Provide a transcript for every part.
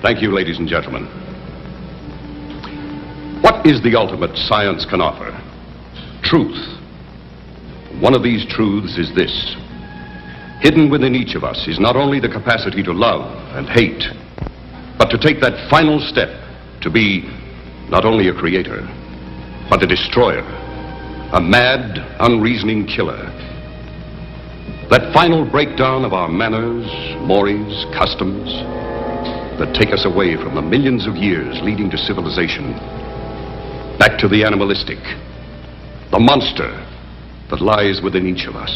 Thank you, ladies and gentlemen. What is the ultimate science can offer? Truth. One of these truths is this. Hidden within each of us is not only the capacity to love and hate, but to take that final step to be not only a creator, but a destroyer, a mad, unreasoning killer. That final breakdown of our manners, mores, customs, that take us away from the millions of years leading to civilization, back to the animalistic, the monster that lies within each of us.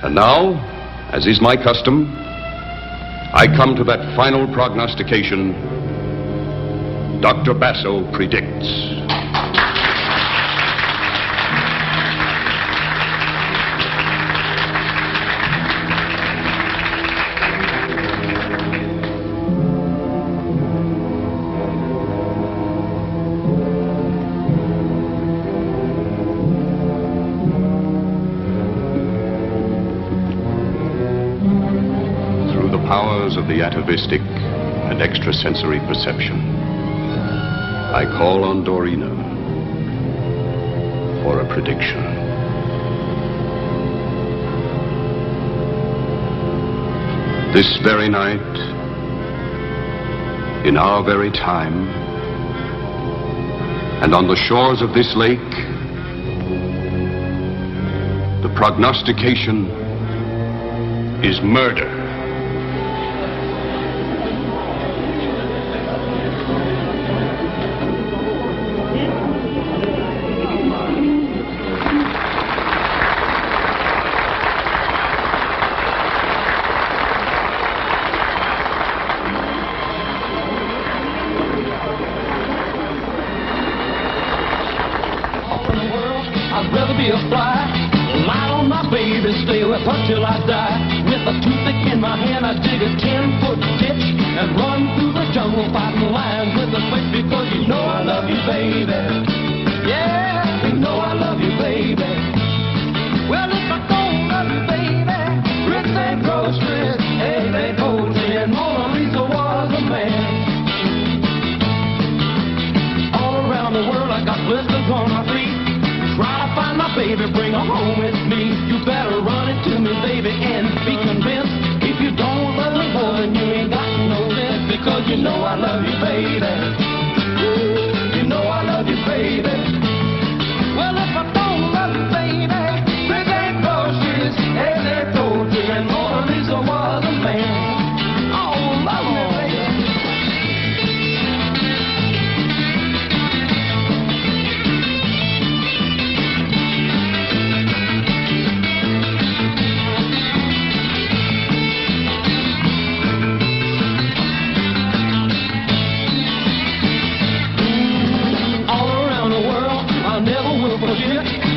And now, as is my custom, I come to that final prognostication. Dr. Basso predicts. Of the atavistic and extrasensory perception, I call on Dorina for a prediction. This very night, in our very time, and on the shores of this lake, the prognostication is murder. I'd rather be a fly, lie on my baby, stay with her till I die. With a toothpick in my hand, I dig a 10-foot ditch and run through the jungle fighting lions with a switch, because you know I love you, baby. Yeah, you know I love you, baby. Well, if I don't love you, baby, bricks ain't groceries, eggs ain't poultry, and Mona Lisa was a man. All around the world, I got blisters on my feet. Try to find my baby, bring her home with me. You better run it to me, baby, and be convinced. If you don't love me more, then you ain't got no sense, because you know I love you, baby. You know I love you, baby. Well, if I don't love you, baby, bricks ain't groceries, eggs ain't poultry, and Mona Lisa was a man. Oh, love me, baby.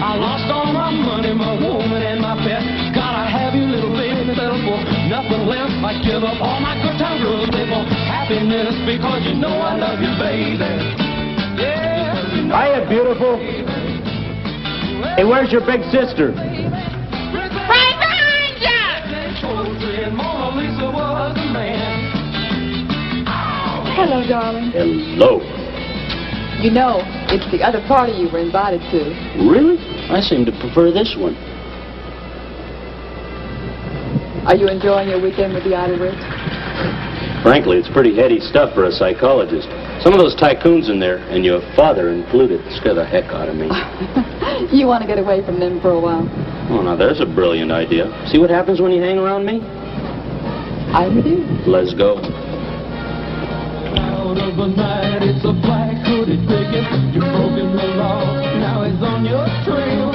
I lost all my money, my woman, and my pet. Gotta have you, little baby, settle for nothing less. I give up all my good time girls, they want happiness, because you know I love you, baby. Yeah, you know. Hiya, beautiful. Hey, where's your big sister? Right behind you! Hello, darling. Hello. You know, it's the other party you were invited to. Really? I seem to prefer this one. Are you enjoying your weekend with the Outer Ridge? Frankly, it's pretty heady stuff for a psychologist. Some of those tycoons in there, and your father included, scare the heck out of me. You want to get away from them for a while? Oh, now there's a brilliant idea. See what happens when you hang around me? I do. Let's go. Out of the night, it's a black hooded picket. You've broken the law, now he's on your trail.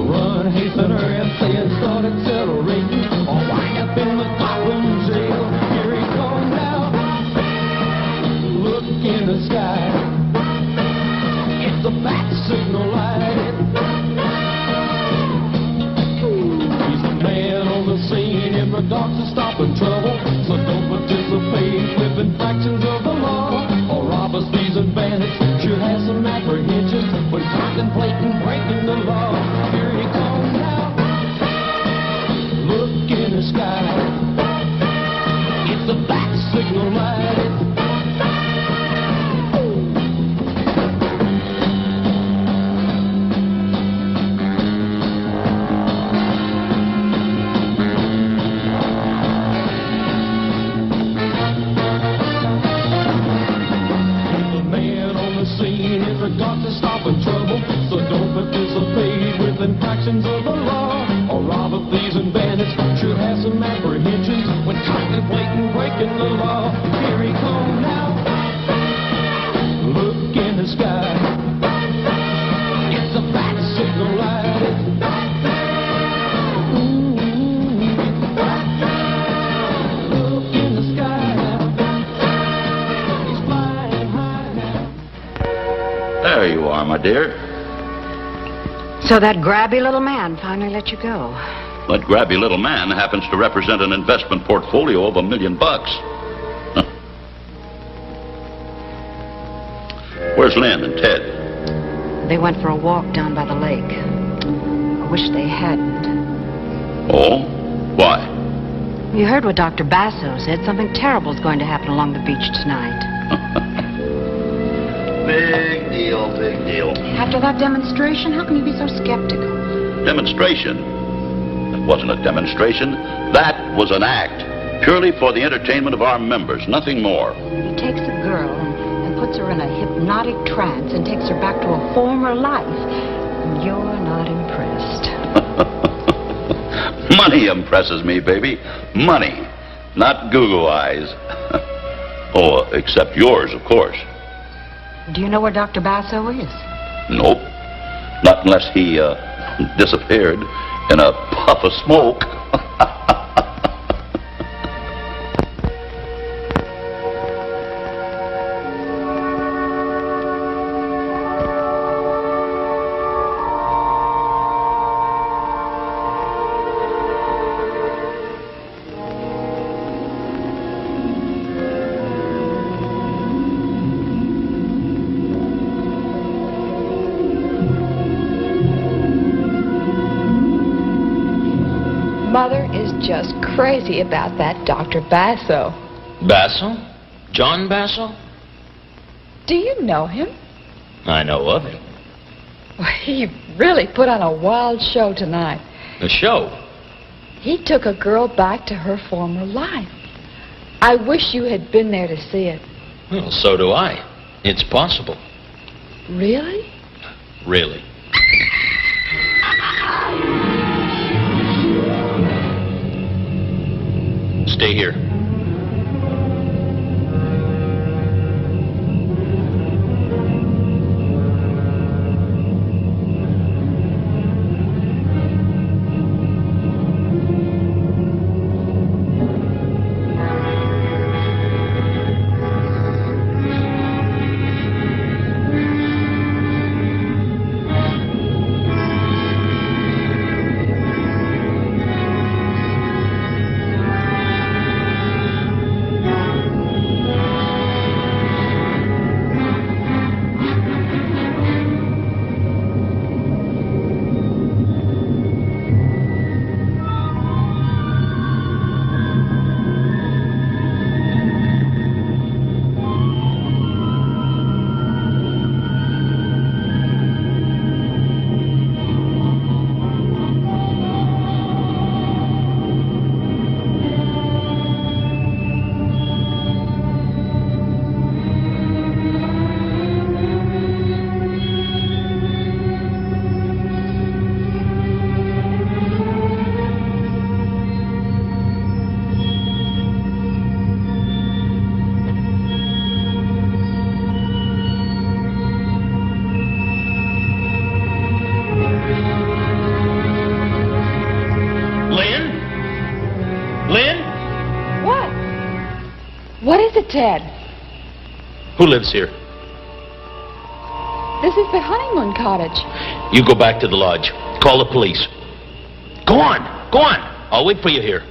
Run, hasten her, and say it start accelerating, or wind up in the Gotham jail. Here he comes now. Look in the sky. It's a bat signal light. He's the man on the scene in regards to stopping trouble. So don't participate with infractions of the law, or robbers, thieves, and bandits. Sure has some apprehension when contemplating breaking the law. Here he comes now. Look in the sky. It's is a got to stop in trouble. So don't participate with infractions of the law. Or robber, thieves, and bandits should have some apprehensions when contemplating breaking the law. Here he comes now. Look in the sky. It's a bat signal light. Look in the sky. He's flying high now. There you are, my dear. So that grabby little man finally let you go. That grabby little man happens to represent an investment portfolio of $1 million. Huh. Where's Lynn and Ted? They went for a walk down by the lake. I wish they hadn't. Oh? Why? You heard what Dr. Basso said. Something terrible is going to happen along the beach tonight. Big deal, big deal. After that demonstration, how can you be so skeptical? Demonstration? That wasn't a demonstration. That was an act. Purely for the entertainment of our members, nothing more. He takes a girl and puts her in a hypnotic trance and takes her back to a former life. And you're not impressed. Money impresses me, baby. Money. Not goo-goo eyes. Oh, except yours, of course. Do you know where Dr. Basso is? Nope. Not unless he, disappeared in a puff of smoke. Mother is just crazy about that Dr. Basso. Basso? John Basso? Do you know him? I know of him. Well, he really put on a wild show tonight. A show? He took a girl back to her former life. I wish you had been there to see it. Well, so do I. It's possible. Really? Really. Stay here. What is it, Ted? Who lives here? This is the honeymoon cottage. You go back to the lodge. Call the police. Go on. Go on. I'll wait for you here.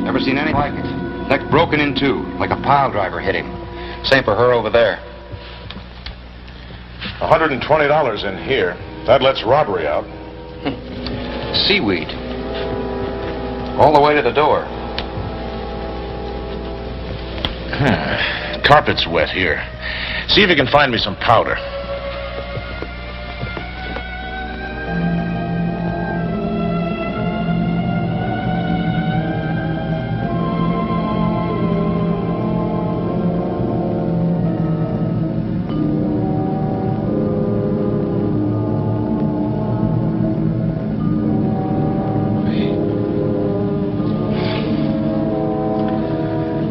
Never seen anything like it. Neck broken in two, like a pile driver hit him. Same for her over there. $120 in here. That lets robbery out. Seaweed. All the way to the door. Carpet's wet here. See if you can find me some powder.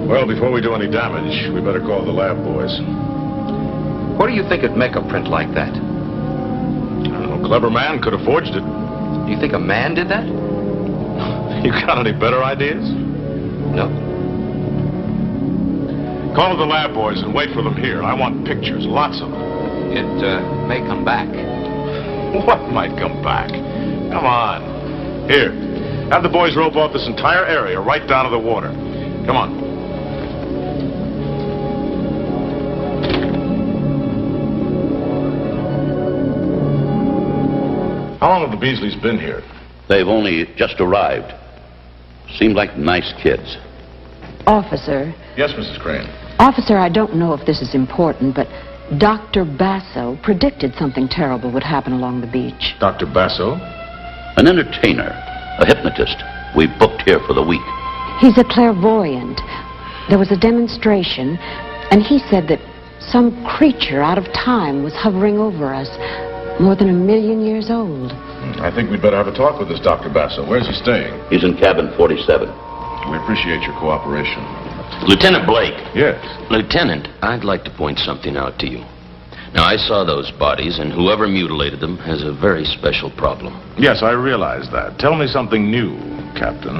Well, before we do any damage, we better call the lab boys. What do you think would make a print like that? I don't know, clever man could have forged it. Do you think a man did that? You got any better ideas? No. Call the lab boys and wait for them here. I want pictures, lots of them. It may come back. What might come back? Come on. Here, have the boys rope off this entire area right down to the water. Come on. How long have the Beasleys been here? They've only just arrived. Seem like nice kids. Officer. Yes, Mrs. Crane. Officer, I don't know if this is important, but Dr. Basso predicted something terrible would happen along the beach. Dr. Basso? An entertainer, a hypnotist. We booked here for the week. He's a clairvoyant. There was a demonstration, and he said that some creature out of time was hovering over us, more than 1 million years old. I think we'd better have a talk with this Dr. Basso. Where's he staying? He's in cabin 47. We appreciate your cooperation. Lieutenant Blake. Yes. Lieutenant, I'd like to point something out to you. Now, I saw those bodies, and whoever mutilated them has a very special problem. Yes, I realize that. Tell me something new, Captain.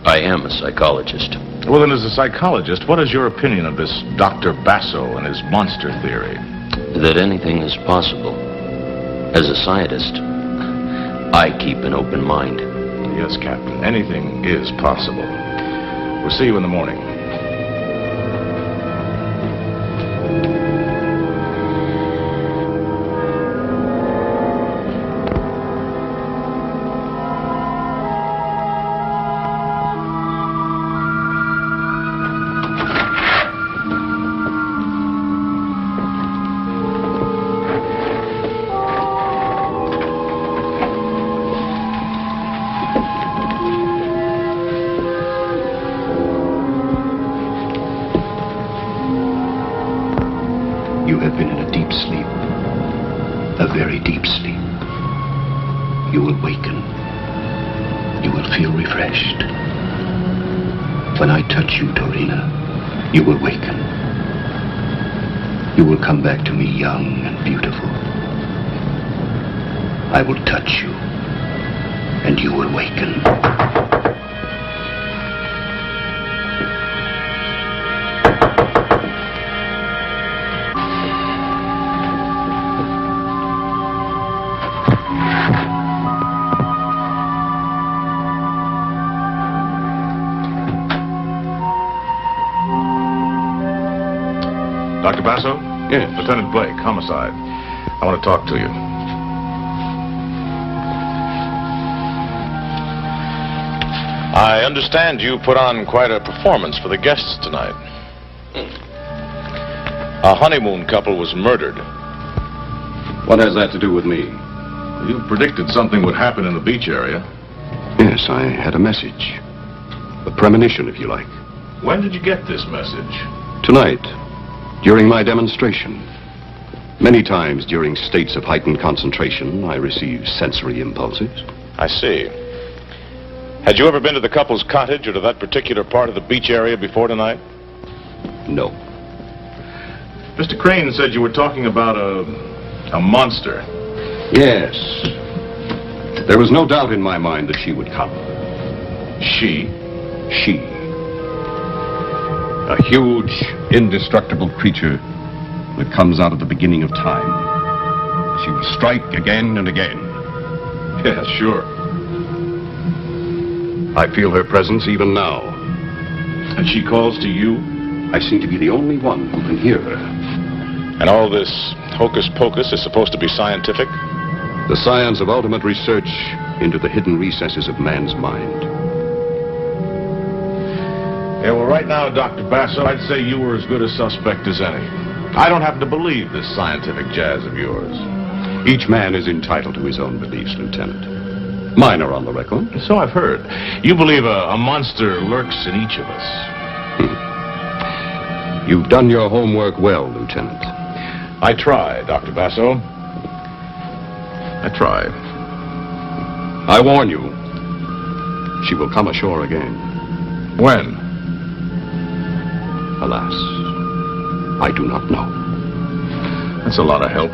I am a psychologist. Well, then, as a psychologist, what is your opinion of this Dr. Basso and his monster theory? That anything is possible. As a scientist, I keep an open mind. Yes, Captain. Anything is possible. We'll see you in the morning. You have been in a deep sleep, a very deep sleep. You will waken. You will feel refreshed. When I touch you, Dorina, you will waken. You will come back to me young and beautiful. I will touch you, and you will waken. Dr. Basso? Yes. Lieutenant Blake, homicide. I want to talk to you. I understand you put on quite a performance for the guests tonight. A honeymoon couple was murdered. What has that to do with me? You predicted something would happen in the beach area. Yes, I had a message. A premonition, if you like. When did you get this message? Tonight, during my demonstration. Many times during states of heightened concentration, I receive sensory impulses. I see. Had you ever been to the couple's cottage or to that particular part of the beach area before tonight? No. Mr. Crane said you were talking about a monster. Yes. There was no doubt in my mind that she would come. She? She. A huge, indestructible creature that comes out of the beginning of time. She will strike again and again. Yeah, sure. I feel her presence even now. And she calls to you? I seem to be the only one who can hear her. And all this hocus pocus is supposed to be scientific? The science of ultimate research into the hidden recesses of man's mind. Yeah, well, right now, Dr. Basso, I'd say you were as good a suspect as any. I don't happen to believe this scientific jazz of yours. Each man is entitled to his own beliefs, Lieutenant. Mine are on the record. So I've heard. You believe a monster lurks in each of us. You've done your homework well, Lieutenant. I try, Dr. Basso. I try. I warn you, she will come ashore again. When? Alas, I do not know. That's a lot of help.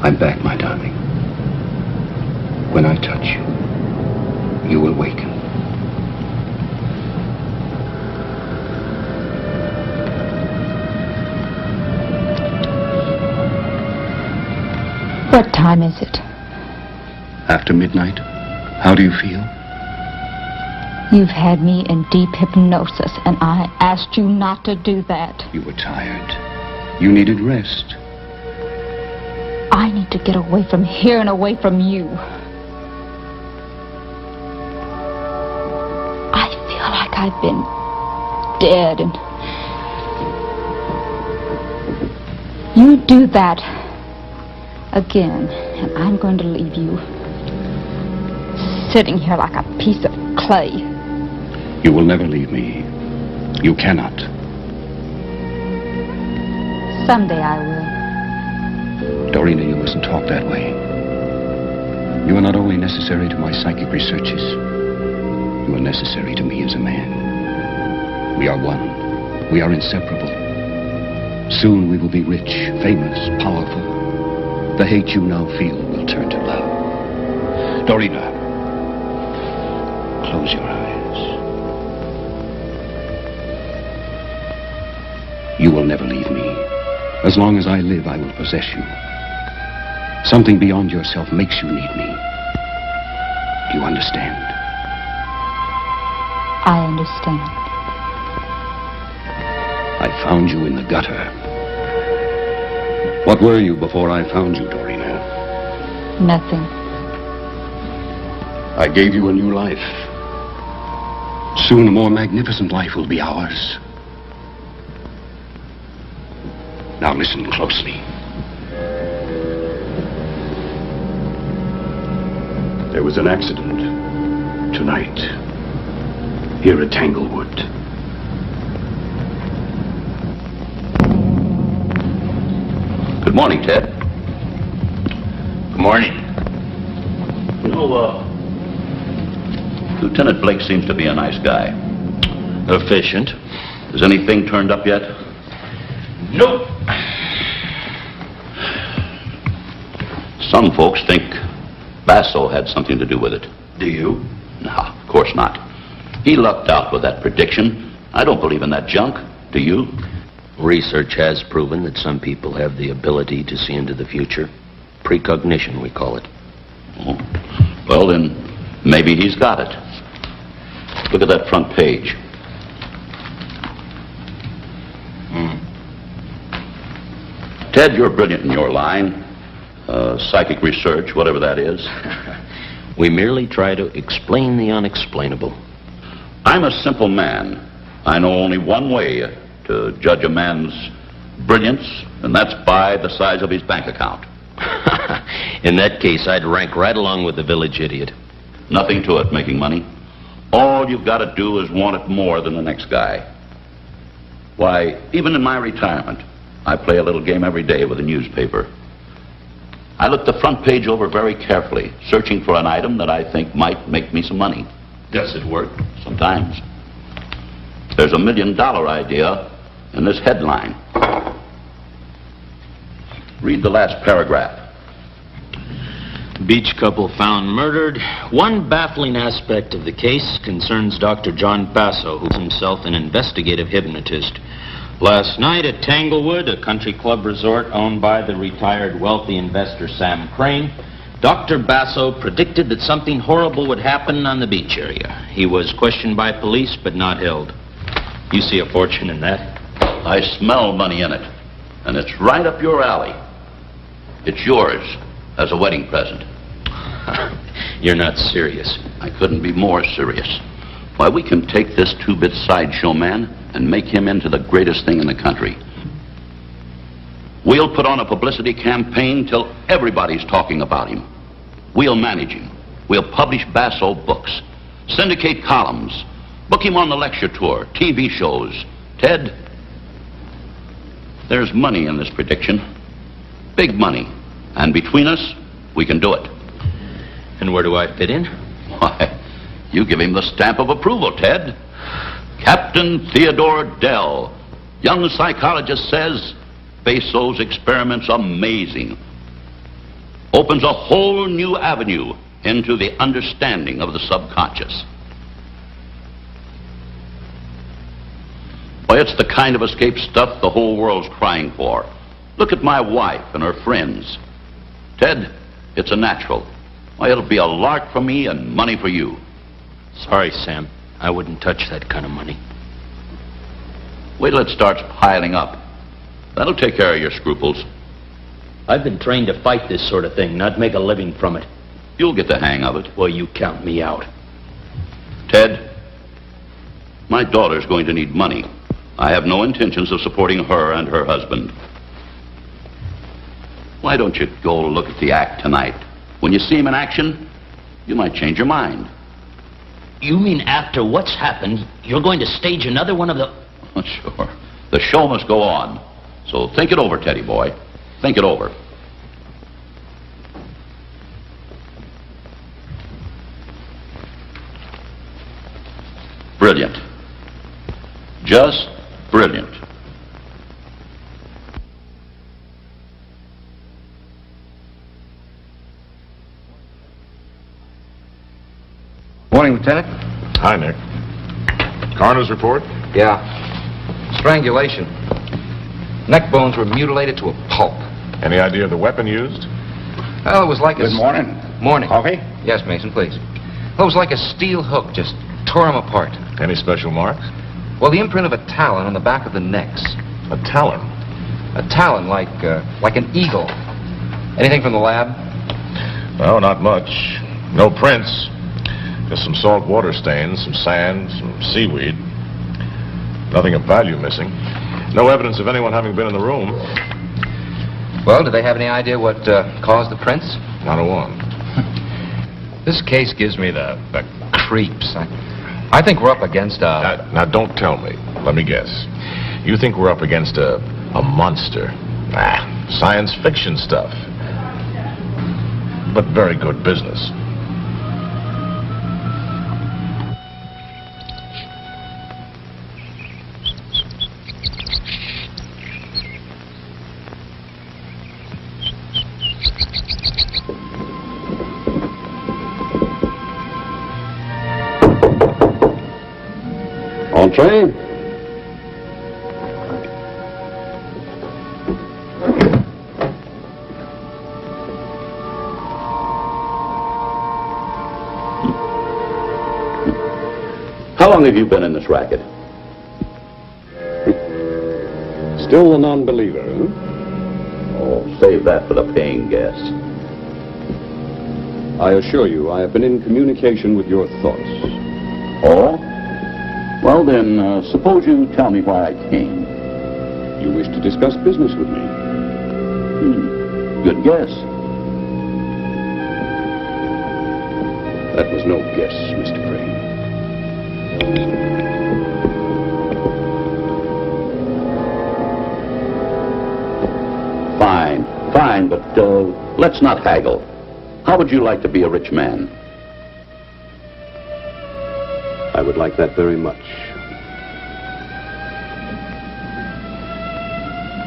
I'm back, my darling. When I touch you, you will waken. What time is it? After midnight, how do you feel? You've had me in deep hypnosis, and I asked you not to do that. You were tired. You needed rest. I need to get away from here and away from you. I feel like I've been dead, and you do that again, and I'm going to leave you sitting here like a piece of clay. You will never leave me. You cannot. Someday I will. Dorina, you mustn't talk that way. You are not only necessary to my psychic researches, you are necessary to me as a man. We are one. We are inseparable. Soon we will be rich, famous, powerful. The hate you now feel will turn to love. Dorina, close your eyes. You will never leave me. As long as I live, I will possess you. Something beyond yourself makes you need me. Do you understand? I understand. I found you in the gutter. What were you before I found you, Dorina? Nothing. I gave you a new life. Soon a more magnificent life will be ours. Now listen closely. There was an accident tonight here at Tanglewood. Good morning, Ted. Good morning. You know, Lieutenant Blake seems to be a nice guy. Efficient. Has anything turned up yet? Nope. Some folks think Basso had something to do with it. Do you? No, of course not. He lucked out with that prediction. I don't believe in that junk. Do you? Research has proven that some people have the ability to see into the future. Precognition, we call it. Oh. Well, then, maybe he's got it. Look at that front page. Ted, you're brilliant in your line. Psychic research, whatever that is. We merely try to explain the unexplainable. I'm a simple man. I know only one way to judge a man's brilliance, and that's by the size of his bank account. In that case, I'd rank right along with the village idiot. Nothing to it, making money. All you've got to do is want it more than the next guy. Why, even in my retirement, I play a little game every day with a newspaper. I look the front page over very carefully, searching for an item that I think might make me some money. Does it work? Sometimes. There's $1 million idea in this headline. Read the last paragraph. Beach couple found murdered. One baffling aspect of the case concerns Dr. John Basso, who's himself an investigative hypnotist. Last night at Tanglewood, a country club resort owned by the retired wealthy investor Sam Crane, Dr. Basso predicted that something horrible would happen on the beach area. He was questioned by police, but not held. You see a fortune in that? I smell money in it, and it's right up your alley. It's yours as a wedding present. You're not serious. I couldn't be more serious. Why, we can take this two-bit sideshow man and make him into the greatest thing in the country. We'll put on a publicity campaign till everybody's talking about him. We'll manage him. We'll publish Basso books, syndicate columns, book him on the lecture tour, TV shows. Ted, there's money in this prediction. Big money. And between us, we can do it. And where do I fit in? Why, you give him the stamp of approval, Ted. Captain Theodore Dell, young psychologist, says Basso's experiment's amazing. Opens a whole new avenue into the understanding of the subconscious. Why, it's the kind of escape stuff the whole world's crying for. Look at my wife and her friends. Ted, it's a natural. Why, it'll be a lark for me and money for you. Sorry, Sam. I wouldn't touch that kind of money. Wait till it starts piling up. That'll take care of your scruples. I've been trained to fight this sort of thing, not make a living from it. You'll get the hang of it. Well, you count me out. Ted, my daughter's going to need money. I have no intentions of supporting her and her husband. Why don't you go look at the act tonight? When you see him in action, you might change your mind. You mean after what's happened, you're going to stage another one of the... Oh, sure. The show must go on. So think it over, Teddy boy. Think it over. Brilliant. Just brilliant. Morning, Lieutenant. Hi, Nick. Coroner's report? Yeah. Strangulation. Neck bones were mutilated to a pulp. Any idea of the weapon used? Well, it was like a... Good morning. Morning. Coffee? Yes, Mason, please. Well, it was like a steel hook, just tore him apart. Any special marks? Well, the imprint of a talon on the back of the necks. A talon? A talon, like an eagle. Anything from the lab? No, not much. No prints. Just some salt water stains, some sand, some seaweed. Nothing of value missing. No evidence of anyone having been in the room. Well, do they have any idea what caused the prints? Not a one. This case gives me the creeps. I think we're up against a... Now, don't tell me. Let me guess. You think we're up against a monster? Science fiction stuff. But very good business. Entree. How long have you been in this racket? Still a non-believer, huh? Oh, save that for the paying guests. I assure you, I have been in communication with your thoughts. Oh? Well, then, suppose you tell me why I came. You wish to discuss business with me. Good guess. That was no guess, Mr. Crane. Fine, but let's not haggle. How would you like to be a rich man? I would like that very much.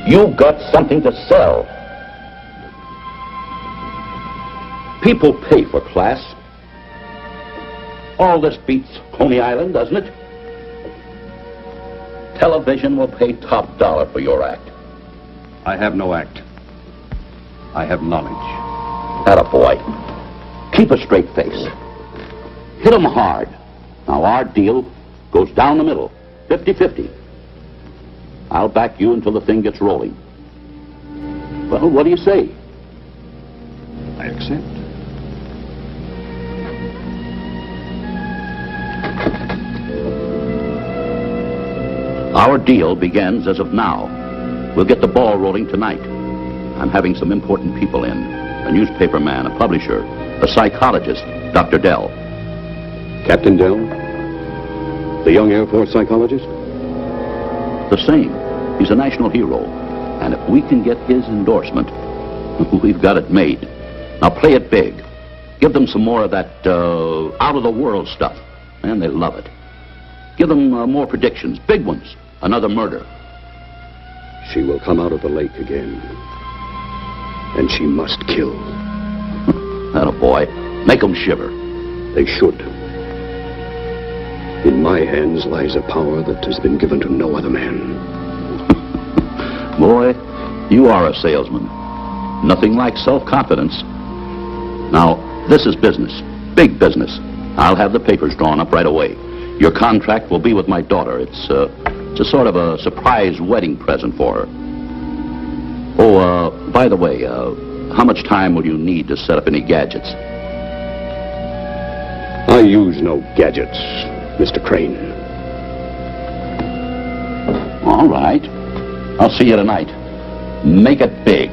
You've got something to sell. People pay for class. All this beats Coney Island, doesn't it? Television will pay top dollar for your act. I have no act. I have knowledge. Attaboy. Keep a straight face. Hit 'em hard. Now, our deal goes down the middle, 50-50. I'll back you until the thing gets rolling. Well, what do you say? I accept. Our deal begins as of now. We'll get the ball rolling tonight. I'm having some important people in. A newspaper man, a publisher, a psychologist, Dr. Dell. Captain Dell? The young Air Force psychologist? The same. He's a national hero. And if we can get his endorsement, we've got it made. Now play it big. Give them some more of that out-of-the-world stuff. Man, they love it. Give them more predictions, big ones. Another murder. She will come out of the lake again. And she must kill. Attaboy. Make 'em shiver. They should. In my hands lies a power that has been given to no other man. Boy, you are a salesman. Nothing like self-confidence. Now, this is business. Big business. I'll have the papers drawn up right away. Your contract will be with my daughter. It's a sort of a surprise wedding present for her. Oh, by the way, how much time will you need to set up any gadgets? I use no gadgets, Mr. Crane. All right. I'll see you tonight. Make it big.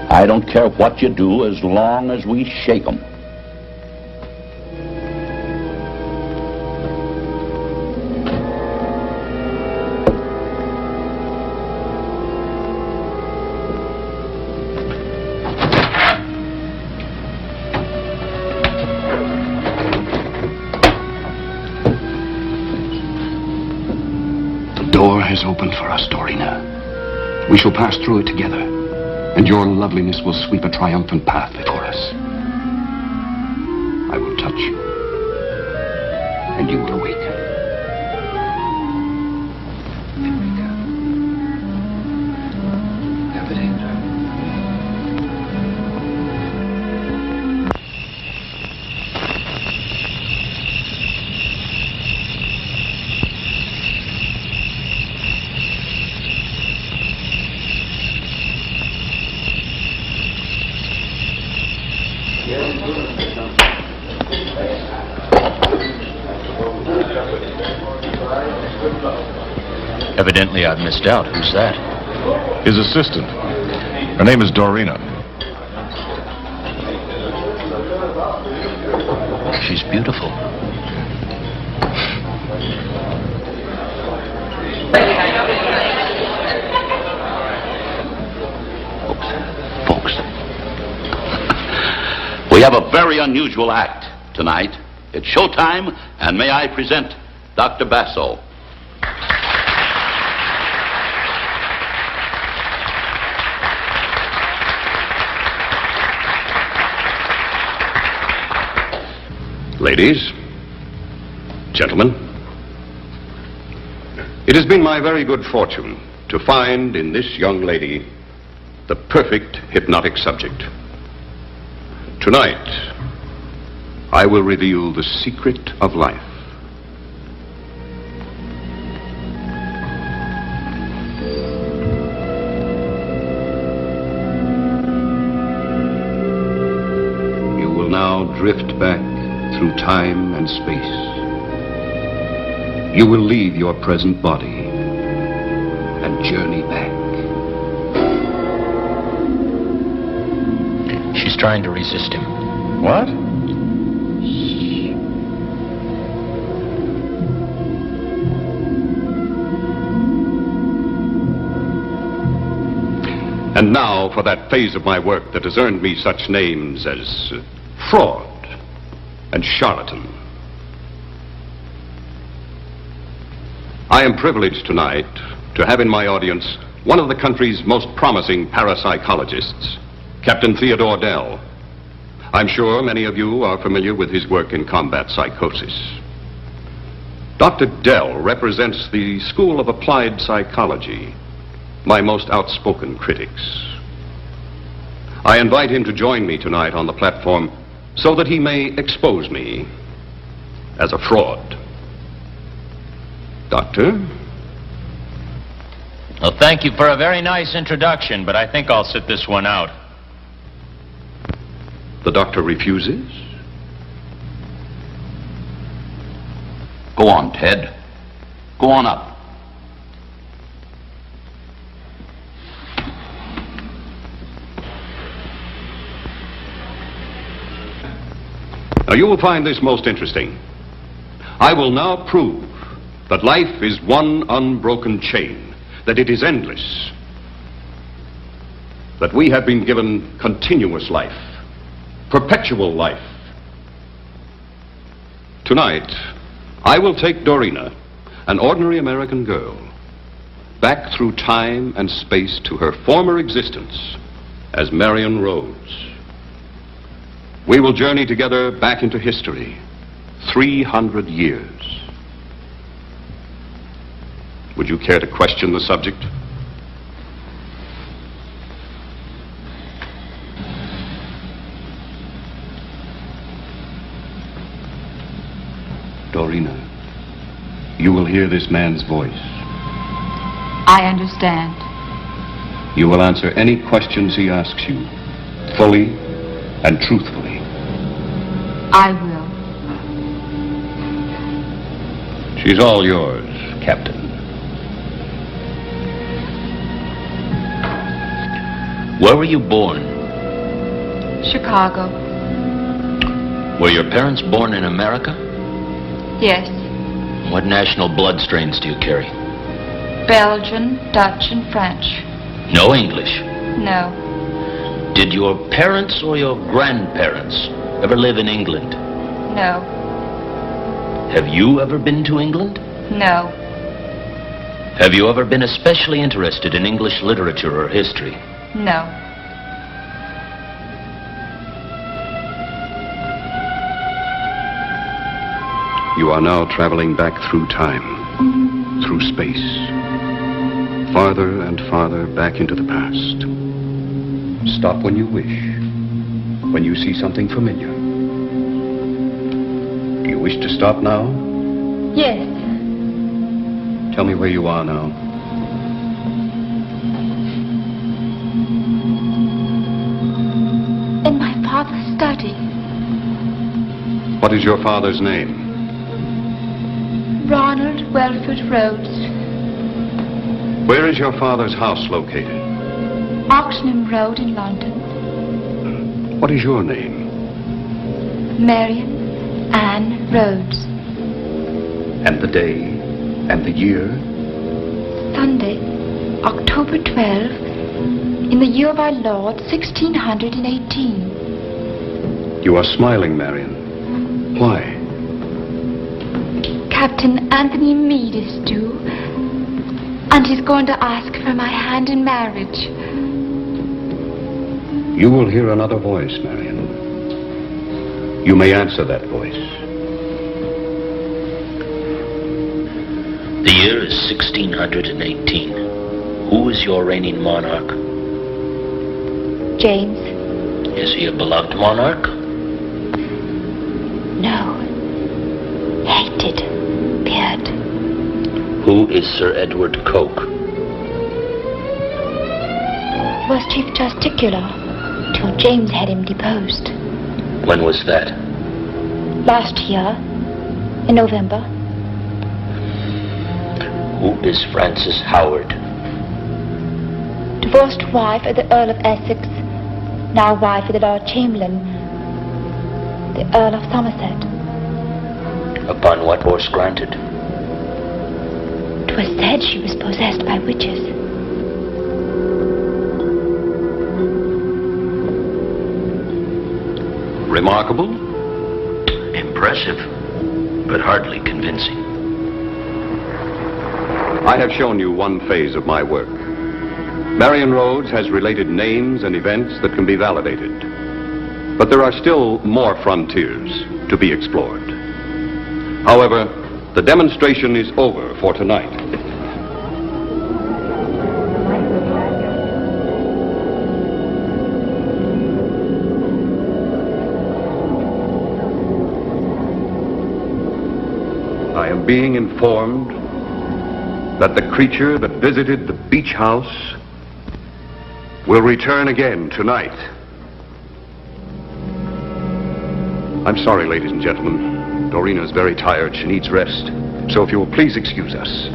I don't care what you do as long as we shake 'em. The door has opened for us, Dorina. We shall pass through it together, and your loveliness will sweep a triumphant path before us. I will touch you, and you will awaken. Evidently, I've missed out. Who's that? His assistant. Her name is Dorina. She's beautiful. Folks. We have a very unusual act tonight. It's showtime, and may I present Dr. Basso. Ladies, gentlemen, it has been my very good fortune to find in this young lady the perfect hypnotic subject. Tonight, I will reveal the secret of life. You will now drift back through time and space. You will leave your present body and journey back. She's trying to resist him. What? And now for that phase of my work that has earned me such names as fraud and charlatan. I am privileged tonight to have in my audience one of the country's most promising parapsychologists, Captain Theodore Dell. I'm sure many of you are familiar with his work in combat psychosis. Dr. Dell represents the School of Applied Psychology, my most outspoken critics. I invite him to join me tonight on the platform so that he may expose me as a fraud. Doctor? Well, thank you for a very nice introduction, but I think I'll sit this one out. The doctor refuses? Go on, Ted. Go on up. Now, you will find this most interesting. I will now prove that life is one unbroken chain, that it is endless, that we have been given continuous life, perpetual life. Tonight, I will take Dorina, an ordinary American girl, back through time and space to her former existence as Marion Rhodes. We will journey together back into history, 300 years. Would you care to question the subject? Dorina, you will hear this man's voice. I understand. You will answer any questions he asks you, fully and truthfully. I will. She's all yours, Captain. Where were you born? Chicago. Were your parents born in America? Yes. What national blood strains do you carry? Belgian, Dutch, and French. No English. No. Did your parents or your grandparents ever live in England? No. Have you ever been to England? No. Have you ever been especially interested in English literature or history? No. You are now traveling back through time, through space, farther and farther back into the past. Stop when you wish, when you see something familiar. Do you wish to stop now? Yes. Tell me where you are now. In my father's study. What is your father's name? Ronald Welford Rhodes. Where is your father's house located? Oxenham Road in London. What is your name? Marion Ann Rhodes. And the day and the year? Sunday, October 12, in the year of our Lord, 1618. You are smiling, Marion. Why? Captain Anthony Meade is due, and he's going to ask for my hand in marriage. You will hear another voice, Marion. You may answer that voice. The year is 1618. Who is your reigning monarch? James. Is he a beloved monarch? No. Hated. Beard. Who is Sir Edward Coke? He was Chief Justiciar till James had him deposed. When was that? Last year, in November. Who is Frances Howard? Divorced wife of the Earl of Essex, now wife of the Lord Chamberlain, the Earl of Somerset. Upon what horse granted? 'Twas said she was possessed by witches. Remarkable? Impressive, but hardly convincing. I have shown you one phase of my work. Marion Rhodes has related names and events that can be validated. But there are still more frontiers to be explored. However, The demonstration is over for tonight. I am being informed that the creature that visited the beach house will return again tonight. I'm sorry, ladies and gentlemen. Dorina is very tired. She needs rest. So if you will please excuse us.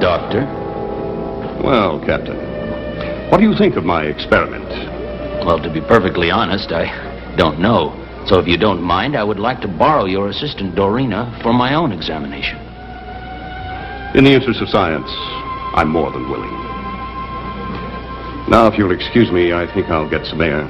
Doctor? Well, Captain, what do you think of my experiment? Well, to be perfectly honest, I don't know. So if you don't mind, I would like to borrow your assistant, Dorina, for my own examination. In the interest of science, I'm more than willing. Now, if you'll excuse me, I think I'll get some air.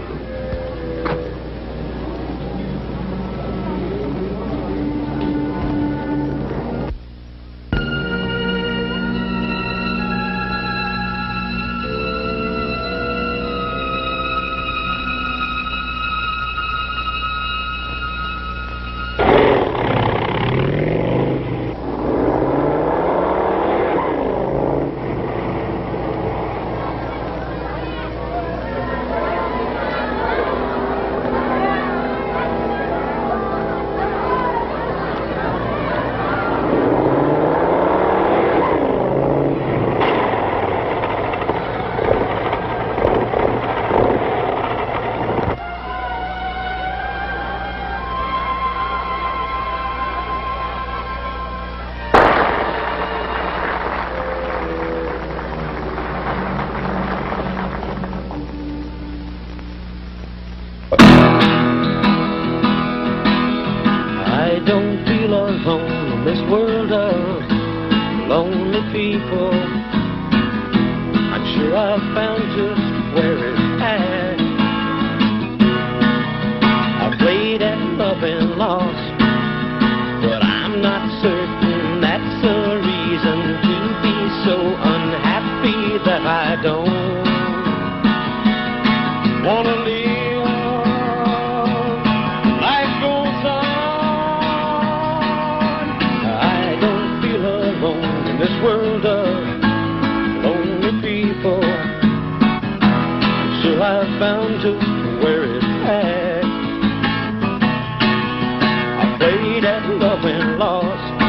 I don't feel alone in this world of lonely people. I'm sure I've found just where it's at. I've played at love and lost, but I'm not certain that's a reason to be so unhappy that I don't want to live. This world of lonely people, so I've found just where it's at. I played at love and lost,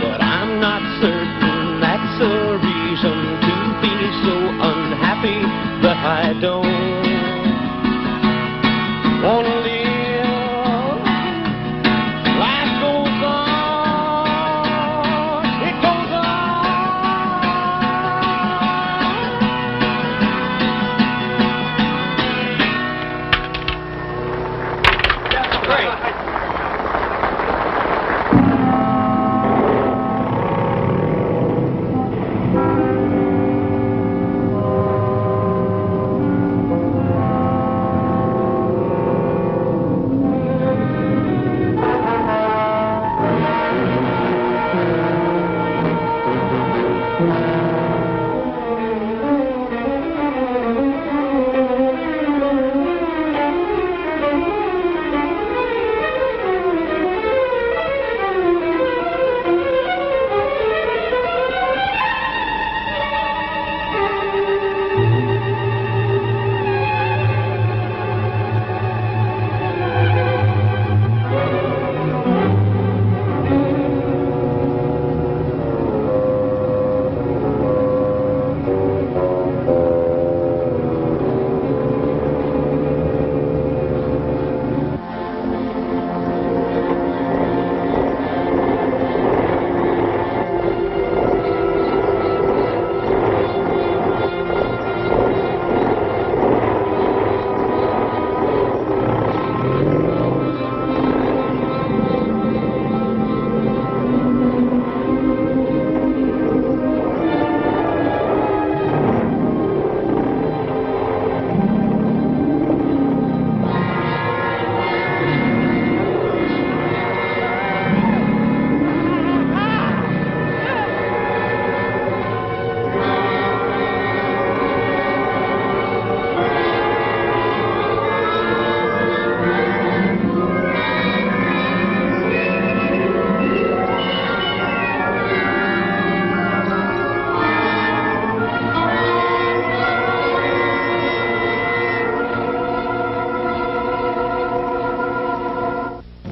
but I'm not certain that's a reason to be so unhappy that I don't want to live. Life goes on, it goes on.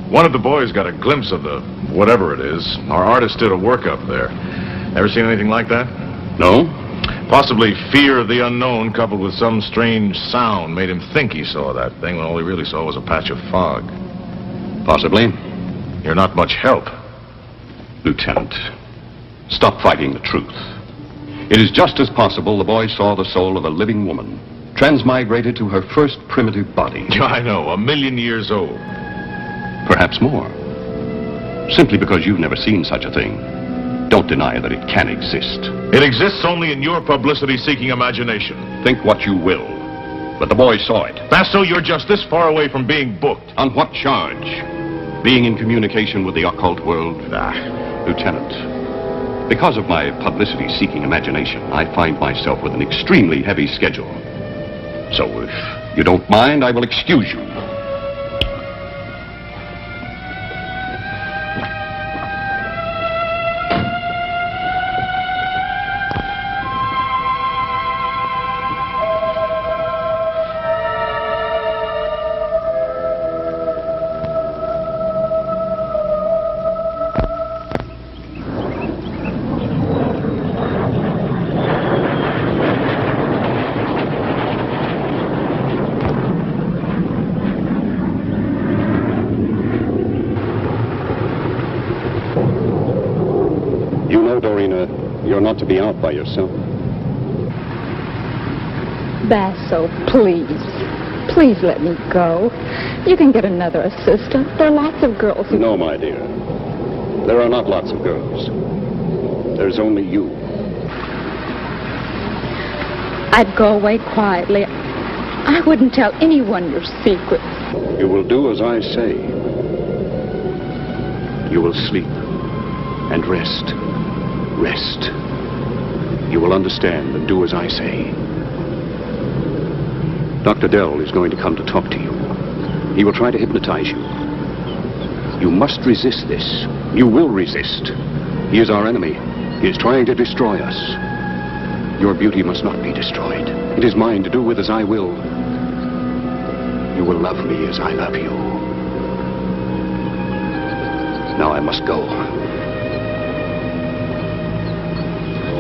One of the boys got a glimpse of the whatever it is. Our artist did a workup there. Ever seen anything like that? No? Possibly fear of the unknown coupled with some strange sound made him think he saw that thing when all he really saw was a patch of fog. Possibly. You're not much help. Lieutenant, stop fighting the truth. It is just as possible the boy saw the soul of a living woman, transmigrated to her first primitive body. I know, 1,000,000 years old. Perhaps more. Simply because you've never seen such a thing, don't deny that it can exist. It exists only in your publicity-seeking imagination. Think what you will, but the boy saw it. Basso, you're just this far away from being booked. On what charge? Being in communication with the occult world? Lieutenant, because of my publicity-seeking imagination, I find myself with an extremely heavy schedule. So if you don't mind, I will excuse you. You know, Dorina, you're not to be out by yourself. Basso, please. Please let me go. You can get another assistant. There are lots of girls who... No, my dear. There are not lots of girls. There's only you. I'd go away quietly. I wouldn't tell anyone your secret. You will do as I say. You will sleep and rest. Rest. You will understand and do as I say. Dr. Dell is going to come to talk to you. He will try to hypnotize you. You must resist this. You will resist. He is our enemy. He is trying to destroy us. Your beauty must not be destroyed. It is mine to do with as I will. You will love me as I love you. Now I must go.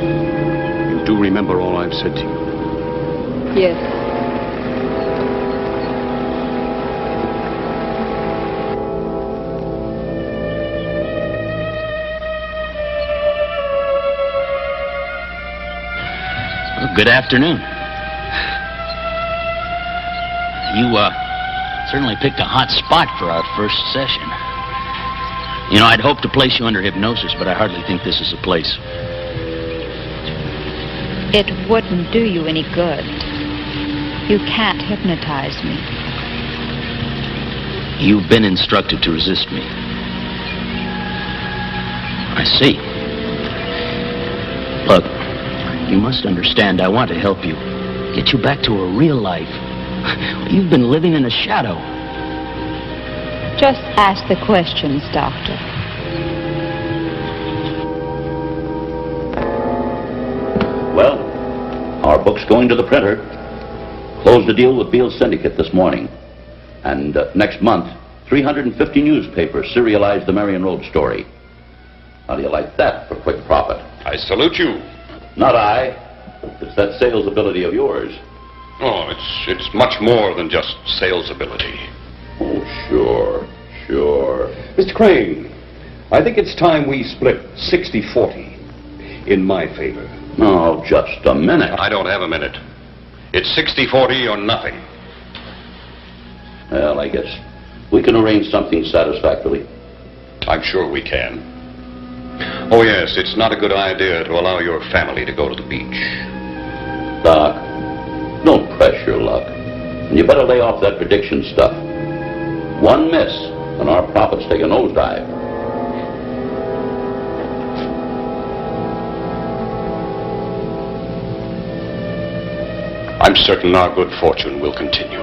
You do remember all I've said to you? Yes. Well, good afternoon. You, certainly picked a hot spot for our first session. You know, I'd hoped to place you under hypnosis, but I hardly think this is the place. It wouldn't do you any good. You can't hypnotize me. You've been instructed to resist me. I see. Look, you must understand I want to help you. Get you back to a real life. You've been living in a shadow. Just ask the questions, Doctor. Well, our book's going to the printer. Closed the deal with Beale's Syndicate this morning. And next month, 350 newspapers serialize the Marion Road story. How do you like that for quick profit? I salute you. Not I. It's that sales ability of yours. Oh, it's much more than just sales ability. Oh, sure. Mr. Crane, I think it's time we split 60-40 in my favor. Oh, just a minute. I don't have a minute. It's 60-40 or nothing. Well, I guess we can arrange something satisfactorily. I'm sure we can. Oh, yes, it's not a good idea to allow your family to go to the beach. Doc, don't press your luck. And you better lay off that prediction stuff. One miss, and our profits take a nosedive. I'm certain our good fortune will continue.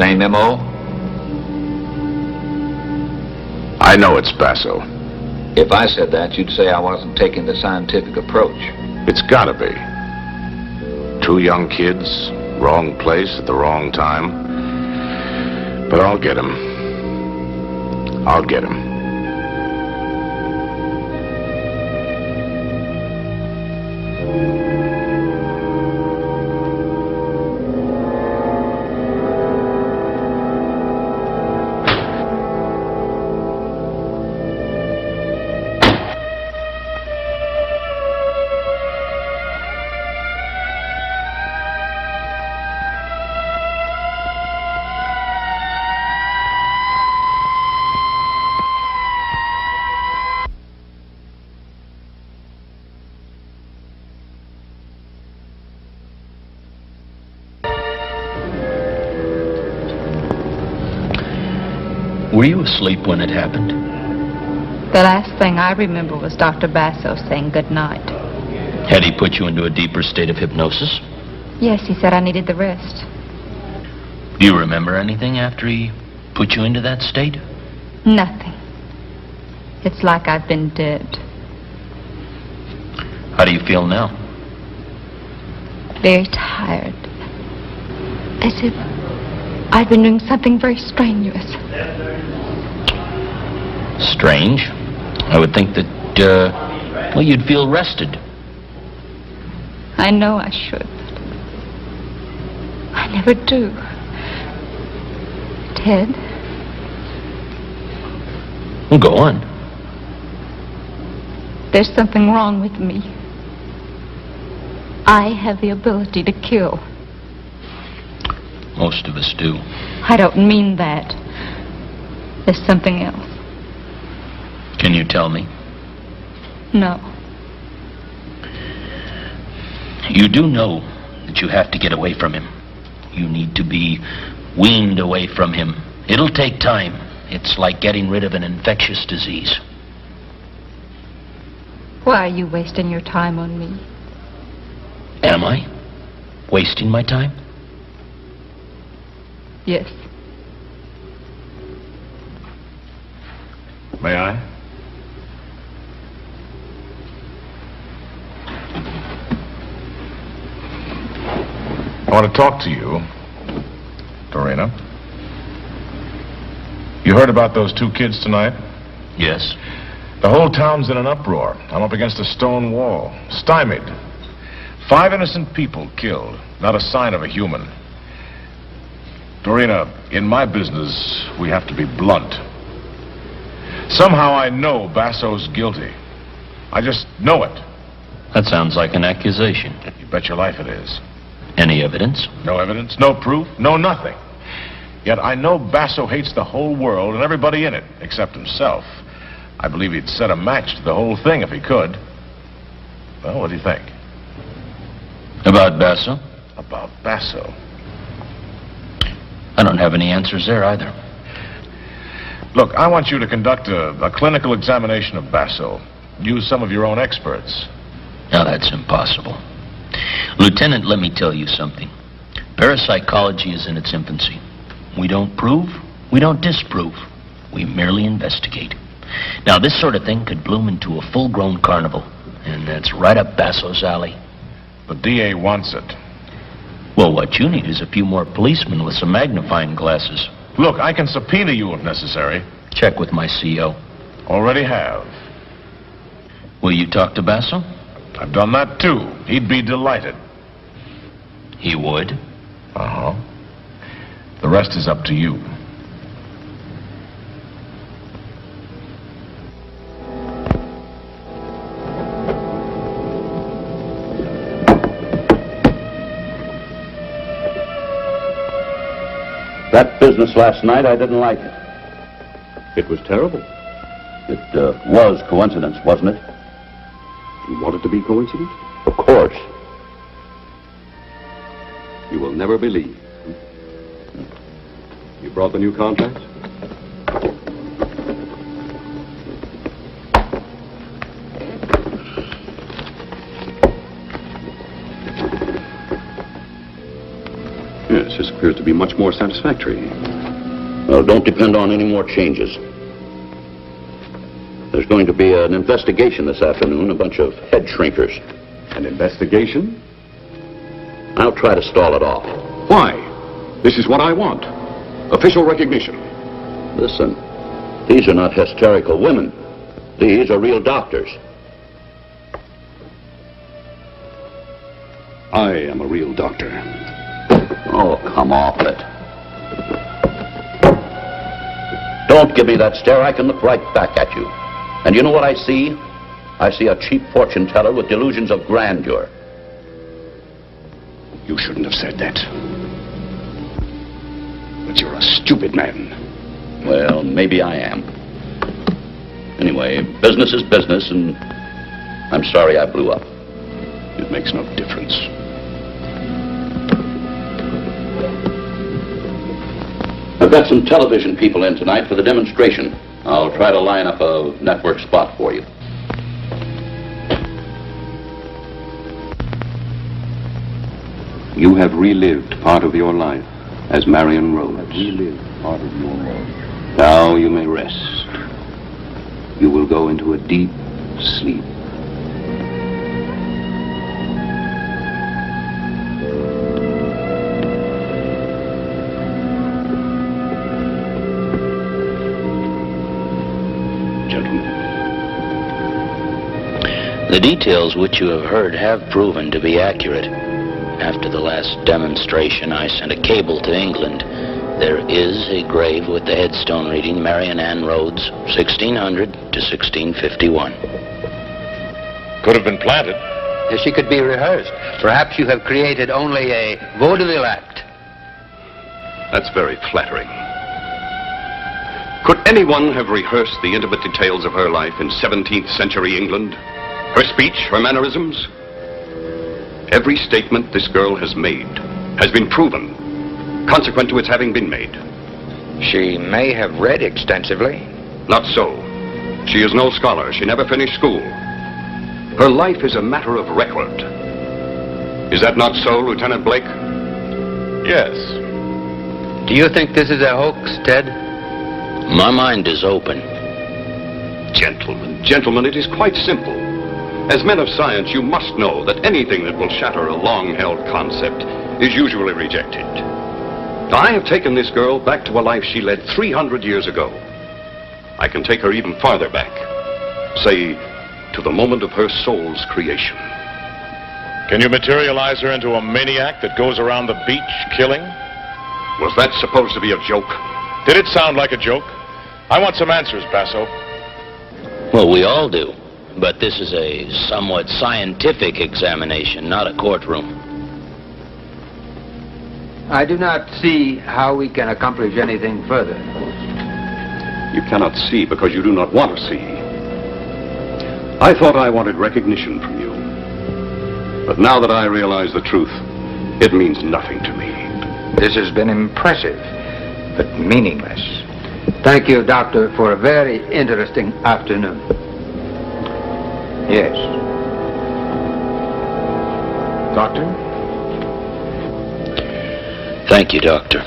Same M.O.? I know it's Basso. If I said that, you'd say I wasn't taking the scientific approach. It's gotta be. Two young kids, wrong place at the wrong time. But I'll get him. I'll get him. Were you asleep when it happened? The last thing I remember was Dr. Basso saying good night. Had he put you into a deeper state of hypnosis? Yes, he said I needed the rest. Do you remember anything after he put you into that state? Nothing. It's like I've been dead. How do you feel now? Very tired. As if I've been doing something very strenuous. Strange. I would think that, well, you'd feel rested. I know I should, but I never do. Ted? Well, go on. There's something wrong with me. I have the ability to kill. Most of us do. I don't mean that. There's something else. Can you tell me? No. You do know that you have to get away from him. You need to be weaned away from him. It'll take time. It's like getting rid of an infectious disease. Why are you wasting your time on me? Am I? Wasting my time? Yes. May I? I want to talk to you, Dorina. You heard about those two kids tonight? Yes. The whole town's in an uproar. I'm up against a stone wall, stymied. 5 innocent people killed, not a sign of a human. Dorina, in my business, we have to be blunt. Somehow I know Basso's guilty. I just know it. That sounds like an accusation. You bet your life it is. Any evidence? No evidence, no proof, no nothing. Yet I know Basso hates the whole world and everybody in it, except himself. I believe he'd set a match to the whole thing if he could. Well, what do you think? About Basso? About Basso. I don't have any answers there either. Look, I want you to conduct a clinical examination of Basso. Use some of your own experts. Now, that's impossible. Lieutenant, let me tell you something. Parapsychology is in its infancy. We don't prove, we don't disprove. We merely investigate. Now, this sort of thing could bloom into a full-grown carnival, and that's right up Basso's alley. The DA wants it. Well, what you need is a few more policemen with some magnifying glasses. Look, I can subpoena you if necessary. Check with my CO. Already have. Will you talk to Basso? I've done that too. He'd be delighted. He would? Uh-huh. The rest is up to you. That business last night, I didn't like it. It was terrible. It was coincidence, wasn't it? You want it to be coincidence? Of course. You will never believe. You brought the new contracts? Yes, just appears to be much more satisfactory. Well, don't depend on any more changes. There's going to be an investigation this afternoon, a bunch of head shrinkers. An investigation? I'll try to stall it off. Why? This is what I want. Official recognition. Listen, these are not hysterical women. These are real doctors. I am a real doctor. Oh, come off it. Don't give me that stare. I can look right back at you. And you know what I see? I see a cheap fortune teller with delusions of grandeur. You shouldn't have said that. But you're a stupid man. Well, maybe I am. Anyway, business is business, and I'm sorry I blew up. It makes no difference. I've got some television people in tonight for the demonstration. I'll try to line up a network spot for you. You have relived part of your life as Marion Rhodes. Now you may rest. You will go into a deep sleep. The details which you have heard have proven to be accurate. After the last demonstration, I sent a cable to England. There is a grave with the headstone reading Marion Ann Rhodes, 1600 to 1651. Could have been planted. She could be rehearsed. Perhaps you have created only a vaudeville act. That's very flattering. Could anyone have rehearsed the intimate details of her life in 17th century England? Her speech, her mannerisms? Every statement this girl has made has been proven, consequent to its having been made. She may have read extensively. Not so. She is no scholar. She never finished school. Her life is a matter of record. Is that not so, Lieutenant Blake? Yes. Do you think this is a hoax, Ted? My mind is open. Gentlemen, it is quite simple. As men of science, you must know that anything that will shatter a long-held concept is usually rejected. I have taken this girl back to a life she led 300 years ago. I can take her even farther back. Say, to the moment of her soul's creation. Can you materialize her into a maniac that goes around the beach killing? Was that supposed to be a joke? Did it sound like a joke? I want some answers, Basso. Well, we all do. But this is a somewhat scientific examination, not a courtroom. I do not see how we can accomplish anything further. You cannot see because you do not want to see. I thought I wanted recognition from you. But now that I realize the truth, it means nothing to me. This has been impressive, but meaningless. Thank you, Doctor, for a very interesting afternoon. Yes. Doctor? Thank you, Doctor.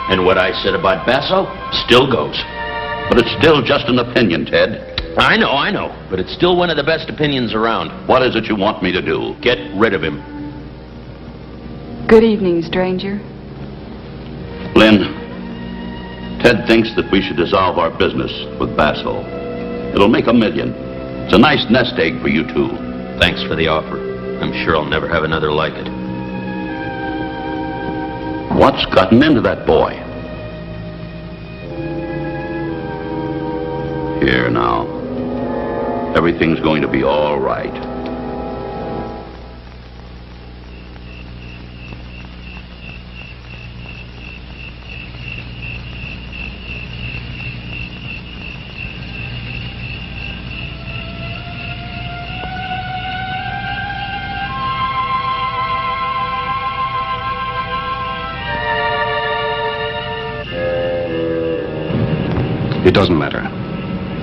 And what I said about Basso still goes. But it's still just an opinion, Ted. I know. But it's still one of the best opinions around. What is it you want me to do? Get rid of him. Good evening, stranger. Lynn, Ted thinks that we should dissolve our business with Basso. It'll make $1 million. It's a nice nest egg for you two. Thanks for the offer. I'm sure I'll never have another like it. What's gotten into that boy? Here now. Everything's going to be all right. It doesn't matter.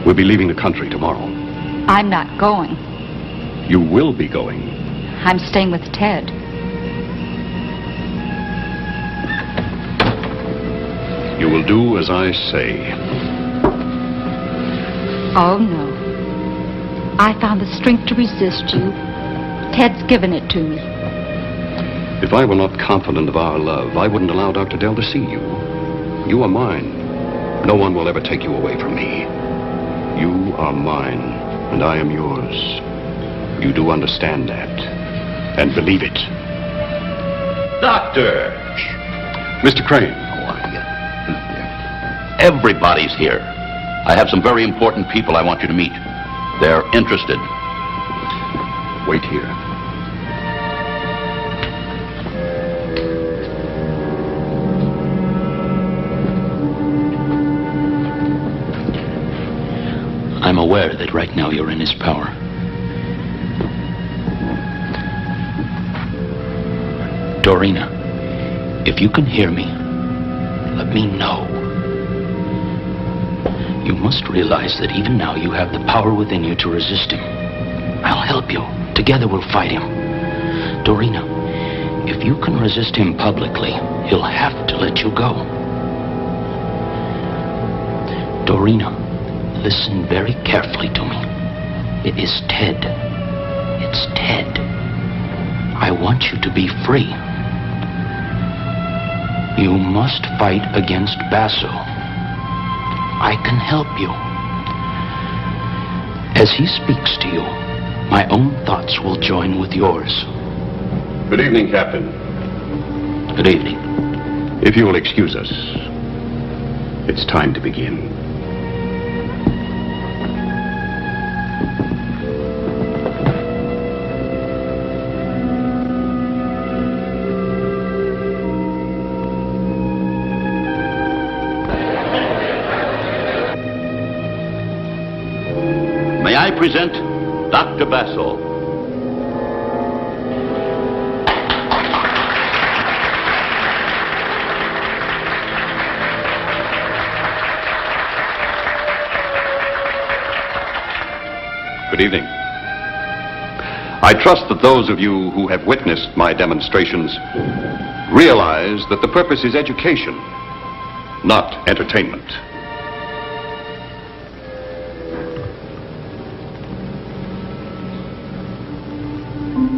We'll be leaving the country tomorrow. I'm not going. You will be going. I'm staying with Ted. You will do as I say. Oh, no. I found the strength to resist you. Ted's given it to me. If I were not confident of our love, I wouldn't allow Dr. Dell to see you. You are mine. No one will ever take you away from me. You are mine, and I am yours. You do understand that, and believe it. Doctor! Mr. Crane. Everybody's here. I have some very important people I want you to meet. They're interested. Wait here. I'm aware that right now you're in his power. Dorina, if you can hear me, let me know. You must realize that even now you have the power within you to resist him. I'll help you. Together we'll fight him. Dorina, if you can resist him publicly, he'll have to let you go. Dorina, listen very carefully to me. It is Ted. It's Ted. I want you to be free. You must fight against Basso. I can help you. As he speaks to you, my own thoughts will join with yours. Good evening, Captain. Good evening. If you will excuse us, it's time to begin. May I present Dr. Basso? Good evening. I trust that those of you who have witnessed my demonstrations realize that the purpose is education, not entertainment.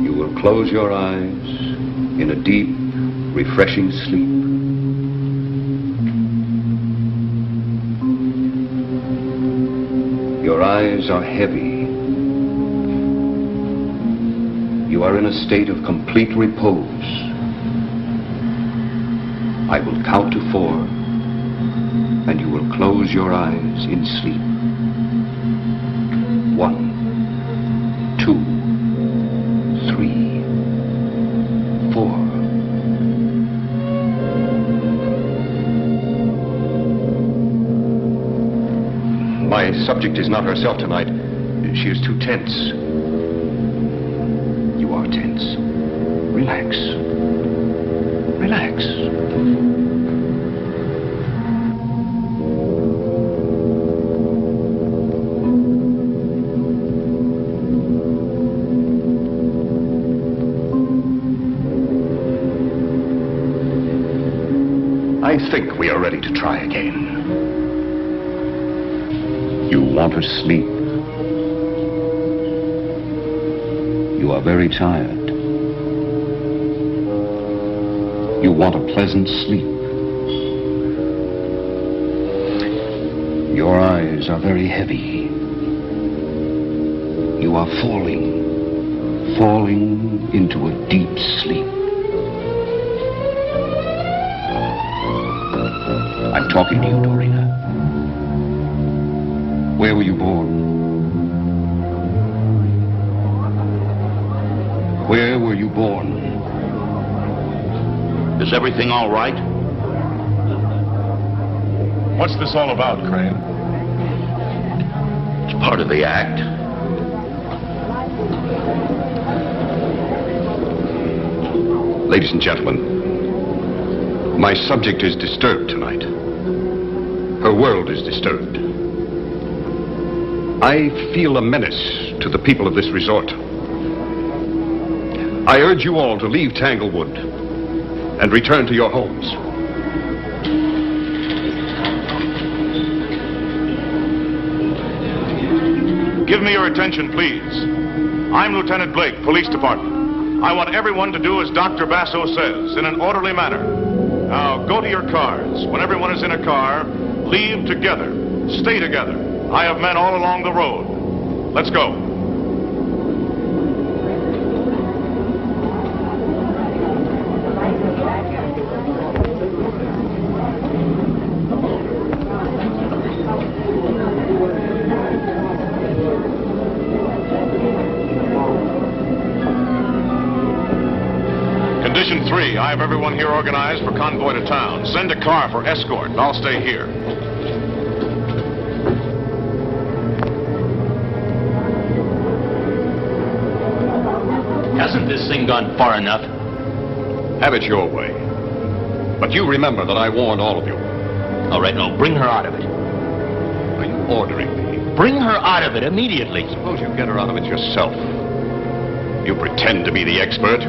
You will close your eyes in a deep, refreshing sleep. Your eyes are heavy. You are in a state of complete repose. I will count to 4, and you will close your eyes in sleep. 1, 2, 3, 4. My subject is not herself tonight. She is too tense. You are tense. Relax. Relax. I think we are ready to try again. You want to sleep. You are very tired. You want a pleasant sleep. Your eyes are very heavy. You are falling into a deep sleep. I'm talking to you, Dorina. Where were you born? Where were you born? Is everything all right? What's this all about, Crane? It's part of the act. Ladies and gentlemen, my subject is disturbed tonight. Her world is disturbed. I feel a menace to the people of this resort. I urge you all to leave Tanglewood and return to your homes. Give me your attention, please. I'm Lieutenant Blake, Police Department. I want everyone to do as Dr. Basso says, in an orderly manner. Now, go to your cars. When everyone is in a car, leave together. Stay together. I have men all along the road. Let's go. Condition 3, I have everyone here organized for convoy to town. Send a car for escort. I'll stay here. Hasn't this thing gone far enough? Have it your way. But you remember that I warned all of you. All right, no, bring her out of it. Are you ordering me? Bring her out of it immediately. Suppose you get her out of it yourself. You pretend to be the expert.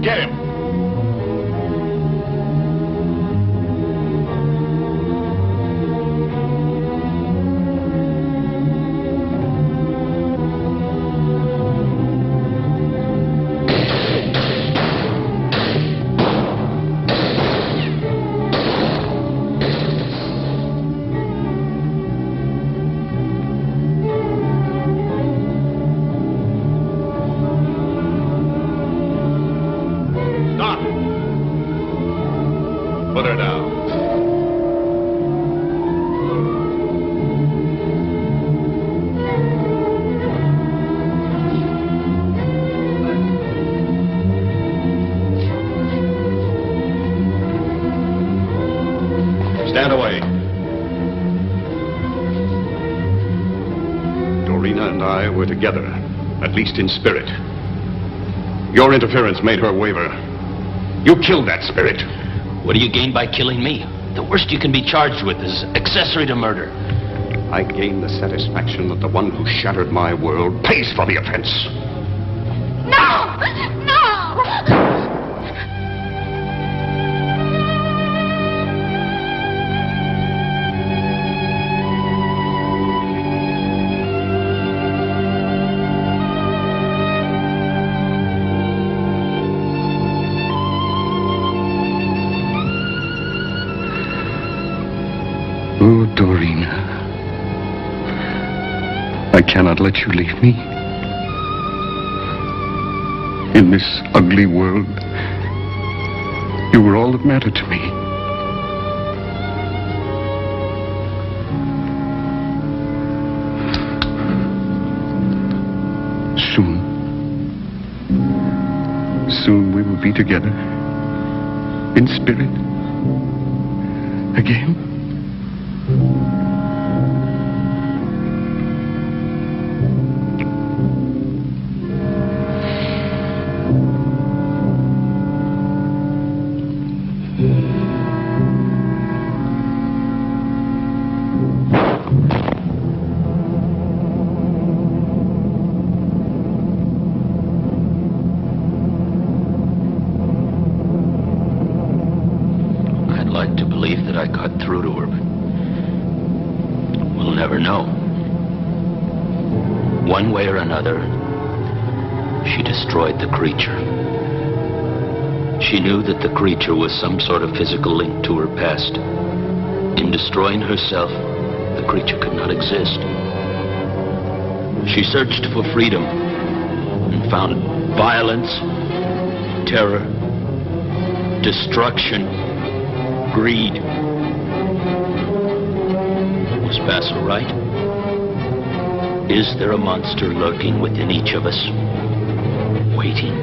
Get him! Stop! Put her down. Stand away. Dorina and I were together, at least in spirit. Your interference made her waver. You killed that spirit. What do you gain by killing me? The worst you can be charged with is accessory to murder. I gain the satisfaction that the one who shattered my world pays for the offense. No! No! Oh, Dorina. I cannot let you leave me. In this ugly world, you were all that mattered to me. Soon we will be together. In spirit. Again. I'd like to believe that I got through to her, but we'll never know. One way or another, she destroyed the creature. She knew that the creature was some sort of physical link to her past. In destroying herself, the creature could not exist. She searched for freedom and found violence, terror, destruction, greed. Was Basso right? Is there a monster lurking within each of us? Waiting.